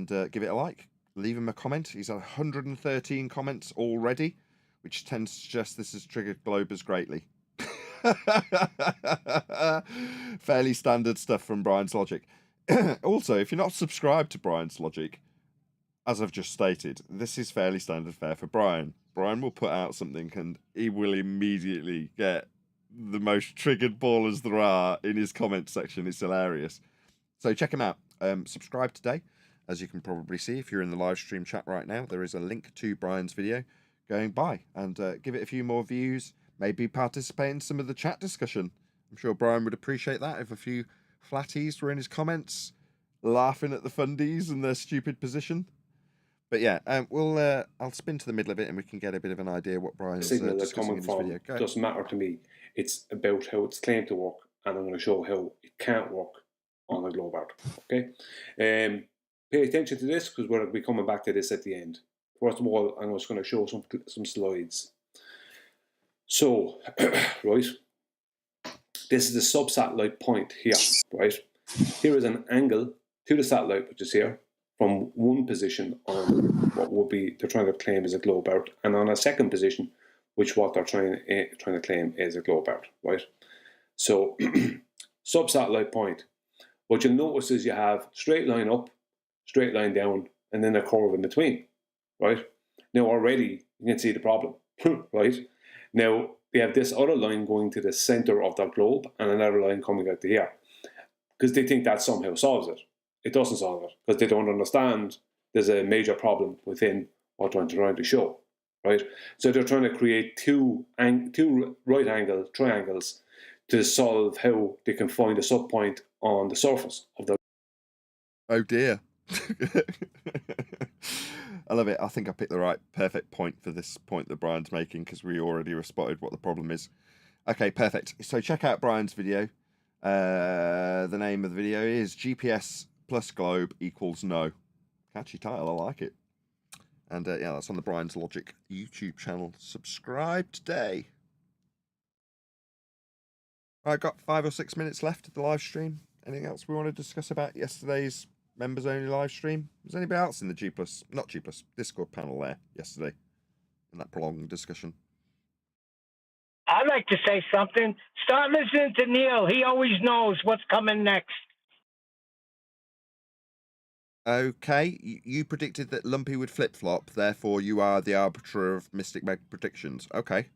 give it a like. Leave him a comment. He's had 113 comments already, which tends to suggest this has triggered Globers greatly. Fairly standard stuff from Brian's Logic. Also, if you're not subscribed to Brian's Logic, as I've just stated, this is fairly standard fare for Brian. Brian will put out something and he will immediately get the most triggered ballers there are in his comment section. It's hilarious. So check him out. Subscribe today. As you can probably see, if you're in the live stream chat right now, there is a link to Brian's video going by, and give it a few more views. Maybe participate in some of the chat discussion. I'm sure Brian would appreciate that if a few flatties were in his comments, laughing at the fundies and their stupid position. But yeah, I'll spin to the middle of it and we can get a bit of an idea what Brian's signal that's discussing coming in his from video. doesn't matter to me. It's about how it's claimed to work, and I'm going to show how it can't work on a globe out. Okay, pay attention to this because we're going to be coming back to this at the end. First of all, I'm just going to show some slides. So, right, this is the sub-satellite point here, right? Here is an angle to the satellite, which is here, from one position on what would be they're trying to claim is a globe out, and on a second position, which what they're trying to claim is a globe out, right? So, sub-satellite point. What you'll notice is you have straight line up, straight line down, and then a curve in between, right? Now already you can see the problem, right? Now they have this other line going to the center of the globe and another line coming out to here, because they think that somehow solves it. It doesn't solve it because they don't understand there's a major problem within what they're trying to show, right? So they're trying to create two right angle triangles to solve how they can find a subpoint on the surface of the. Oh dear. I love it. I think I picked the right perfect point for this point that Brian's making, because we already spotted what the problem is. Okay, perfect. So check out Brian's video. The name of the video is GPS plus globe equals no. Catchy title, I like it. And yeah, that's on the Brian's Logic YouTube channel. Subscribe today. I've got 5 or 6 minutes left of the live stream. Anything else we want to discuss about yesterday's members only live stream? Was anybody else in the Discord panel there yesterday in that prolonged discussion? I'd like to say something. Start listening to Neil. He always knows what's coming next. Okay, you predicted that Lumpy would flip-flop, therefore you are the arbiter of Mystic Meg predictions. Okay.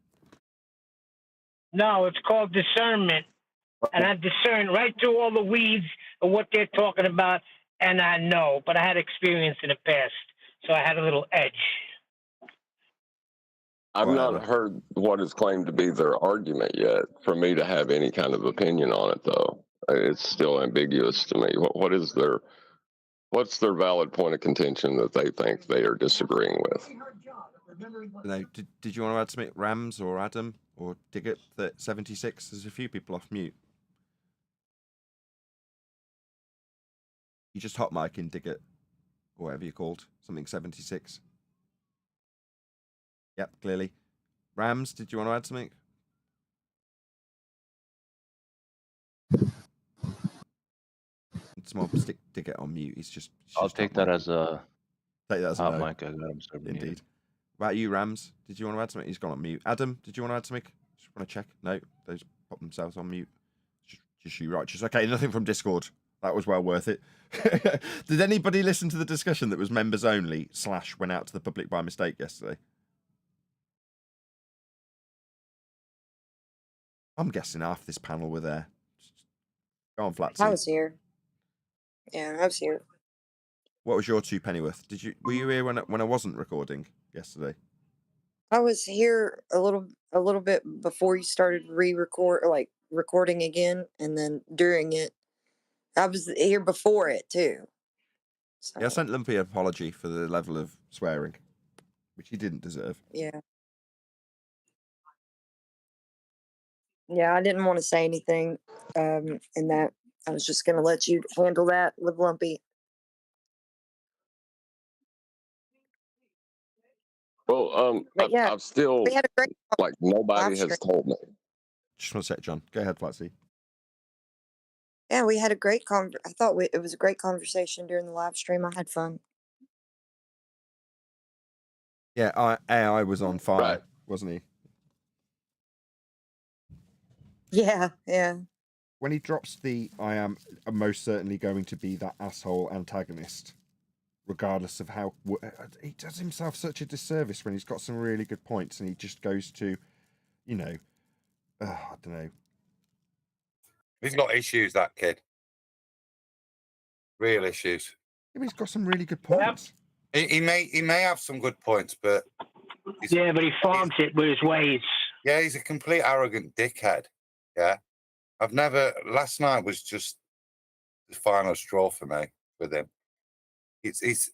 No, it's called discernment. And I discern right through all the weeds of what they're talking about, and I know. But I had experience in the past, so I had a little edge. I've not heard what is claimed to be their argument yet for me to have any kind of opinion on it, though. It's still ambiguous to me. What's their valid point of contention that they think they are disagreeing with? No, did you want to add something? Rams or Adam or Diggett that 76? There's a few people off mute. You just hot mic in Diggett, or whatever you're called, something 76. Yep, clearly. Rams, did you want to add something? Small stick Diggett on mute. I'll take that as a hot mic. I got him indeed. About you, Rams, did you want to add something? He's gone on mute. Adam, did you want to add something? Just want to check. No, they just pop themselves on mute. Just you righteous. Okay, nothing from Discord. That was well worth it. Did anybody listen to the discussion that was members only / went out to the public by mistake yesterday? I'm guessing half this panel were there. Go on, Flatsy. I was here. Yeah, I was here. What was your 2 Pennyworth? Were you here when I wasn't recording yesterday? I was here a little bit before you started recording again, and then during it. I was here before it too. So. Yeah, I sent Lumpy an apology for the level of swearing, which he didn't deserve. Yeah. Yeah, I didn't want to say anything in that. I was just going to let you handle that with Lumpy. Well, But yeah, I've still, we had a great like, nobody live has stream. told me. Just one sec, John. Go ahead, Flatsy. Yeah, we had a great I thought it was a great conversation during the live stream. I had fun. Yeah, AI was on fire, Right. wasn't he? Yeah, yeah. When he drops the "I am most certainly going to be that asshole antagonist," regardless of how he does himself such a disservice when he's got some really good points and he just goes to, you know, I don't know. He's got issues, that kid. Real issues. Yeah, but he's got some really good points. He may have some good points, but yeah, but he farms it with his ways. Yeah, he's a complete arrogant dickhead. Yeah, last night was just the final straw for me with him. It's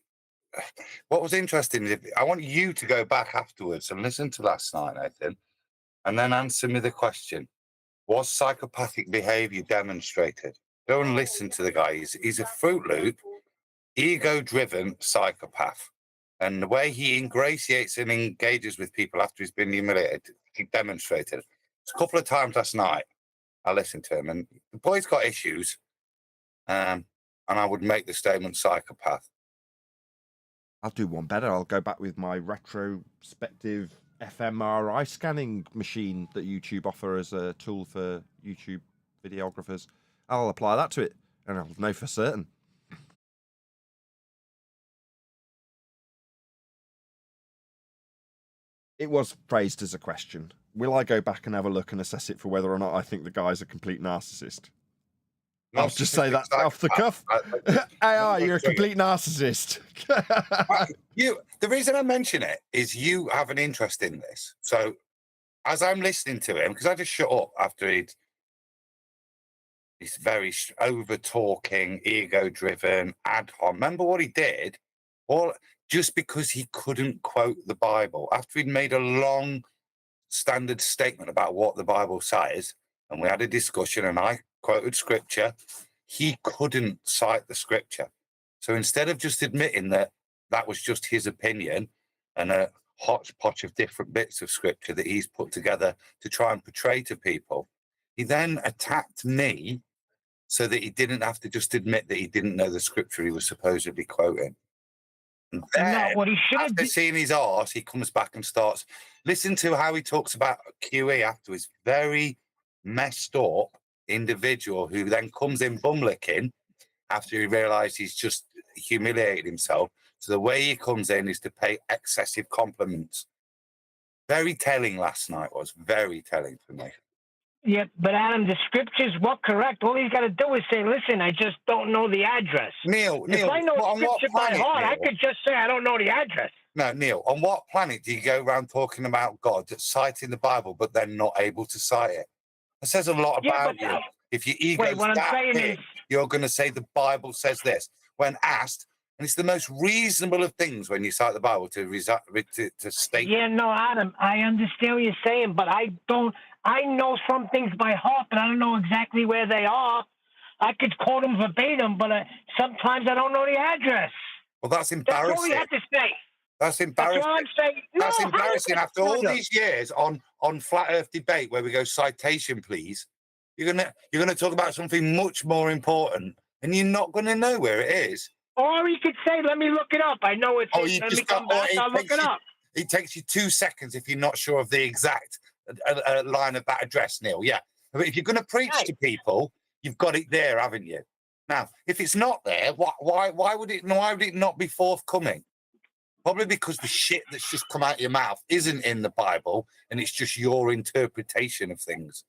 what was interesting is I want you to go back afterwards and listen to last night, Nathan, and then answer me the question: was psychopathic behavior demonstrated? Go and listen to the guy. He's a Fruit Loop, ego-driven psychopath. And the way he ingratiates and engages with people after he's been humiliated, he demonstrated. It's a couple of times last night I listened to him, and the boy's got issues, and I would make the statement psychopath. I'll do one better. I'll go back with my retrospective fMRI scanning machine that YouTube offer as a tool for YouTube videographers. I'll apply that to it, and I'll know for certain. It was phrased as a question. Will I go back and have a look and assess it for whether or not I think the guy's a complete narcissist? I'll just say that off the cuff. AI, you're a complete narcissist. The reason I mention it is you have an interest in this. So as I'm listening to him, because I just shut up after he's very over-talking, ego-driven, ad hoc. Remember what he did? Just because he couldn't quote the Bible. After he'd made a long standard statement about what the Bible says, and we had a discussion and I quoted scripture, he couldn't cite the scripture. So instead of just admitting that that was just his opinion and a hodgepodge of different bits of scripture that he's put together to try and portray to people, he then attacked me so that he didn't have to just admit that he didn't know the scripture he was supposedly quoting. And then, No, what he should have after seeing his arse, he comes back and starts. Listen to how he talks about QE afterwards. Very messed up individual who then comes in bum licking after he realised he's just humiliated himself. So the way he comes in is to pay excessive compliments. Very telling last night was. Very telling for me. Yeah, but Adam, the scriptures were correct. All he's got to do is say, listen, I just don't know the address. Neil, if I know scripture by heart, I could just say I don't know the address. No, Neil, on what planet do you go around talking about God, citing the Bible, but then not able to cite it? It says a lot about you. If your ego's that big, you're going to say the Bible says this. When asked, and it's the most reasonable of things when you cite the Bible to state. Yeah, no, Adam, I understand what you're saying, but I know some things by heart, but I don't know exactly where they are. I could quote them verbatim, but sometimes I don't know the address. Well, that's embarrassing. That's all you have to say. That's embarrassing. That's what I'm saying. That's embarrassing. After all these years on Flat Earth Debate, where we go citation, please, you're gonna talk about something much more important, and you're not gonna know where it is. Or you could say, "Let me look it up. I know it's. Oh, let me come back. I'll look it up." It takes you 2 seconds if you're not sure of the exact line of that address, Neil. Yeah, but if you're going to preach to people, you've got it there, haven't you? Now, if it's not there, why would it not be forthcoming? Probably because the shit that's just come out of your mouth isn't in the Bible, and it's just your interpretation of things.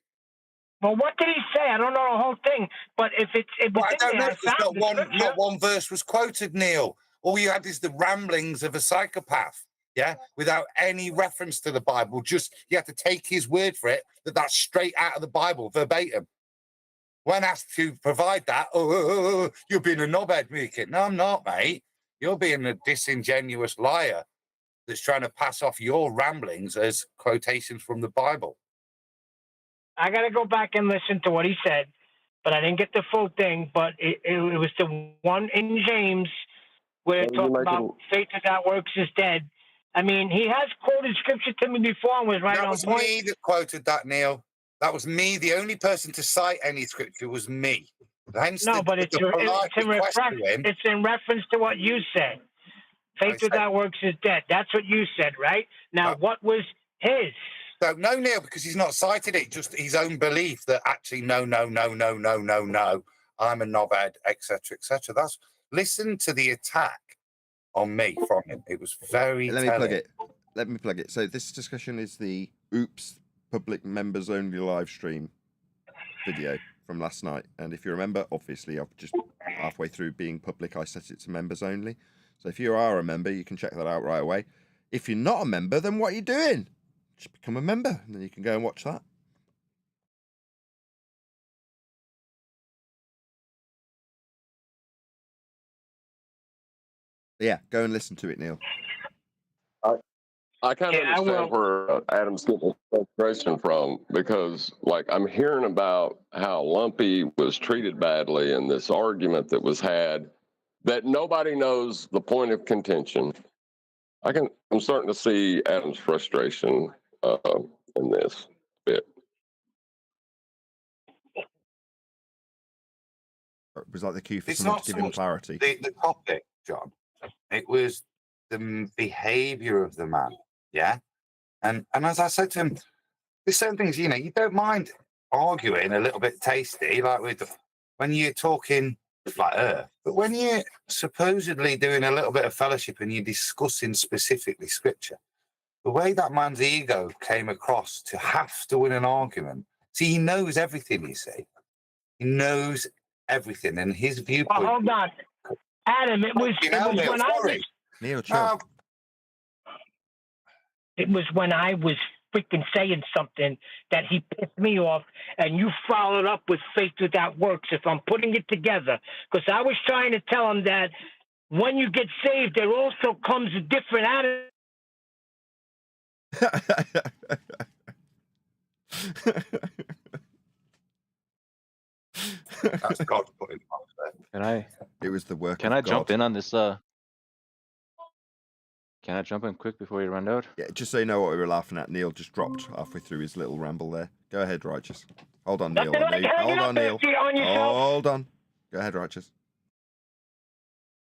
Well, what did he say? I don't know the whole thing, but if it was I don't know. not one verse was quoted, Neil. All you had is the ramblings of a psychopath. Yeah, without any reference to the Bible. Just you have to take his word for it that that's straight out of the Bible, verbatim. When asked to provide that, you're being a knobhead, Meekin. No, I'm not, mate. You're being a disingenuous liar that's trying to pass off your ramblings as quotations from the Bible. I got to go back and listen to what he said, but I didn't get the full thing. But it was the one in James where it talked about faith without works is dead. I mean, he has quoted scripture to me before and was right on point. That was me that quoted that, Neil. That was me. The only person to cite any scripture was me. Hence no, but it's in reference to what you said. Faith without works is dead. That's what you said, right? Now, what was his? So, no, Neil, because he's not cited it, just his own belief that actually, no, I'm a knobhead, etc., etc. Listen to the attack on me from him. It was very Let me plug it. So this discussion is the Oops public members only live stream video from last night. And if you remember, obviously, I've just halfway through being public, I set it to members only. So if you are a member, you can check that out right away. If you're not a member, then what are you doing? Just become a member, and then you can go and watch that. Yeah, go and listen to it, Neil. I kind of understand where Adam's getting frustration from, because, like, I'm hearing about how Lumpy was treated badly in this argument that was had, that nobody knows the point of contention. I'm starting to see Adam's frustration in this bit. It was like the cue for someone to give him clarity. The topic, John. It was the behaviour of the man, yeah? And as I said to him, there's certain things, you don't mind arguing a little bit tasty, like when you're talking flat earth, but when you're supposedly doing a little bit of fellowship and you're discussing specifically scripture, the way that man's ego came across to have to win an argument, see, he knows everything, you see. He knows everything, and his viewpoint... Well, hold on. Adam, it was when I was... Neil, chill. It was when I was freaking saying something that he pissed me off, and you followed up with faith without works, if I'm putting it together. Because I was trying to tell him that when you get saved, there also comes a different That's God's putting off there. It was the work. Can I jump in on this? Can I jump in quick before you run out? Yeah, just so you know what we were laughing at. Neil just dropped halfway through his little ramble there. Go ahead, Righteous. Hold on, Neil. Hold on, Neil. Hold on. Go ahead, Righteous.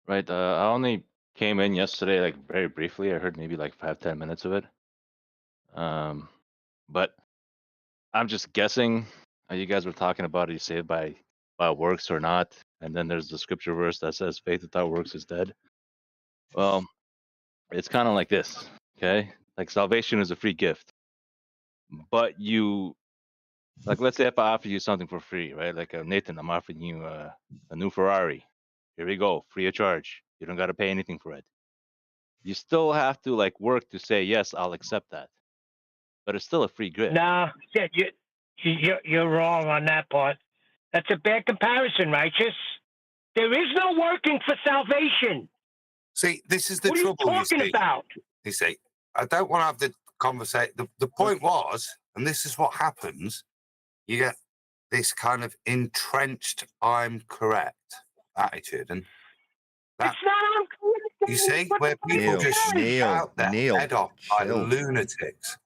Right. I only came in yesterday, like very briefly. I heard maybe like 5-10 minutes of it. But I'm just guessing. You guys were talking about, are you saved by works or not? And then there's the scripture verse that says faith without works is dead. Well, it's kind of like this, okay? Like salvation is a free gift. But let's say if I offer you something for free, right? Like Nathan, I'm offering you a new Ferrari. Here we go, free of charge. You don't got to pay anything for it. You still have to work to say, yes, I'll accept that. But it's still a free gift. Nah, you're wrong on that part. That's a bad comparison, Righteous. There is no working for salvation. See, this is the trouble. What are you talking about? You see, I don't want to have the conversation. The point was, and this is what happens, you get this kind of entrenched "I'm correct" attitude, and that, it's not uncorrect. You see, where people just shout their head off like lunatics.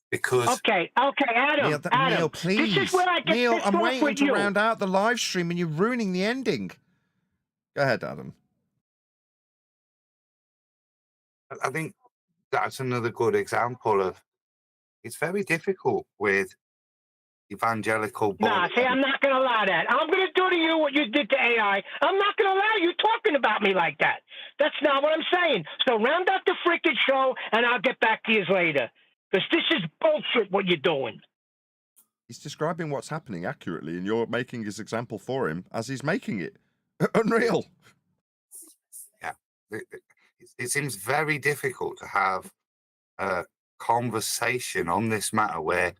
Because okay, Adam, Neil, please. This is where I get Neil, I'm waiting to you. round out the live stream, and you're ruining the ending. Go ahead, Adam. I think that's another good example of it's very difficult with evangelical. Nah, see, I'm not going to allow that. I'm going to do to you what you did to AI. I'm not going to allow you talking about me like that. That's not what I'm saying. So round out the freaking show, and I'll get back to you later. Because this is bullshit what you're doing. He's describing what's happening accurately, and you're making his example for him as he's making it. Unreal. Yeah. It seems very difficult to have a conversation on this matter where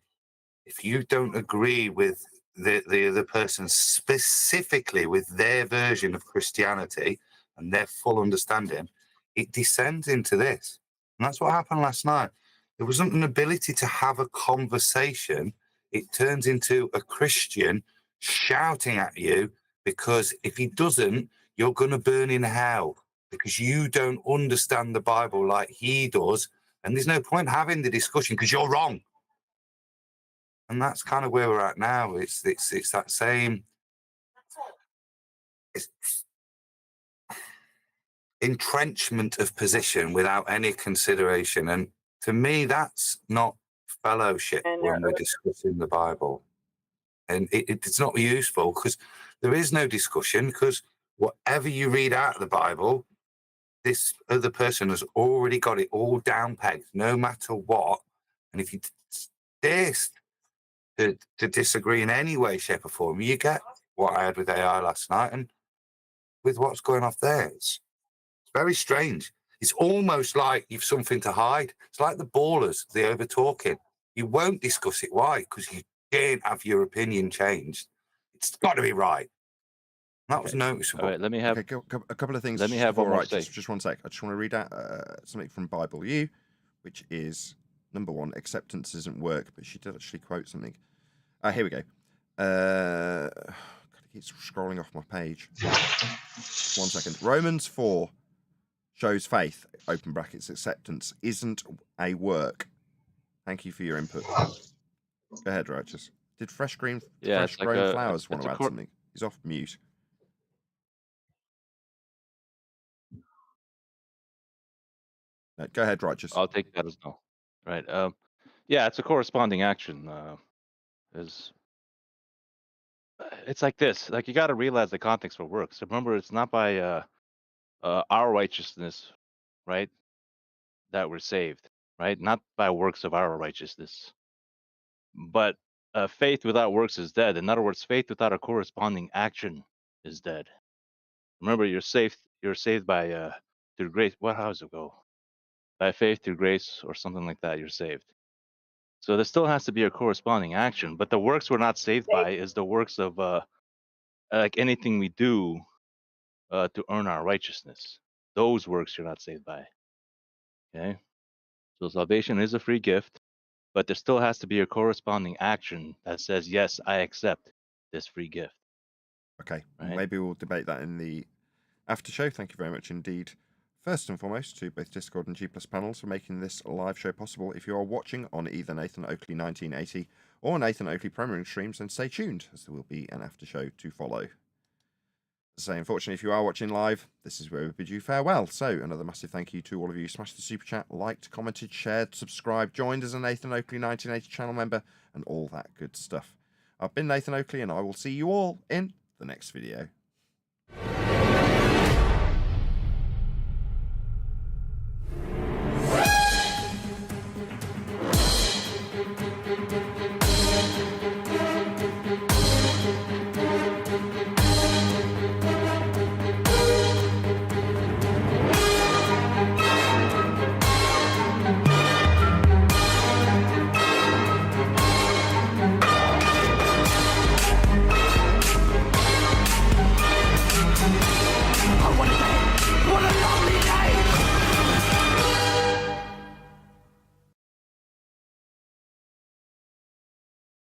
if you don't agree with the other person specifically with their version of Christianity and their full understanding, it descends into this. And that's what happened last night. There wasn't an ability to have a conversation it turns into a Christian shouting at you because if he doesn't, you're going to burn in hell because you don't understand the Bible like he does. And there's no point having the discussion because you're wrong. And that's kind of where we're at now. It's that same entrenchment of position without any consideration. And to me, that's not fellowship when we're discussing the Bible. And it's not useful because there is no discussion because whatever you read out of the Bible, this other person has already got it all down pegged, no matter what. And if you dare to disagree in any way, shape, or form, you get what I had with AI last night and with what's going off there. It's very strange. It's almost like you've something to hide. It's like the ballers, the over talking. You won't discuss it. Why? Because you can't have your opinion changed. It's got to be right. That was noticeable. All right, let me have a couple of things. Let me have one more say. Just one sec. I just want to read out something from Bible U, which is number 1. Acceptance doesn't work, but she did actually quote something. Here we go. God, it keeps scrolling off my page. 1 second. Romans 4 shows faith. Open brackets. Acceptance isn't a work. Thank you for your input. Go ahead, Righteous. Did Fresh Grown Flowers want to add something? He's off mute. No, go ahead, Righteous. I'll take that as no. Right. Yeah, it's a corresponding action. It's like this. Like you got to realize the context for works. Remember, it's not by our righteousness, right, that we're saved, right? Not by works of our righteousness. But faith without works is dead. In other words, faith without a corresponding action is dead. Remember, you're saved. You're saved by through grace. How does it go? By faith through grace, or something like that. You're saved. So there still has to be a corresponding action. But the works we're not saved by is the works of like anything we do to earn our righteousness. Those works you're not saved by. Okay. So salvation is a free gift, but there still has to be a corresponding action that says, yes, I accept this free gift. Okay. Right? Maybe we'll debate that in the after show. Thank you very much indeed. First and foremost, to both Discord and G+ panels for making this live show possible. If you are watching on either Nathan Oakley 1980 or Nathan Oakley premiering streams, then stay tuned, as there will be an after show to follow. As I say, unfortunately, if you are watching live, this is where we bid you farewell. So, another massive thank you to all of you. Smashed the super chat, liked, commented, shared, subscribed, joined as a Nathan Oakley 1980 channel member, and all that good stuff. I've been Nathan Oakley, and I will see you all in the next video.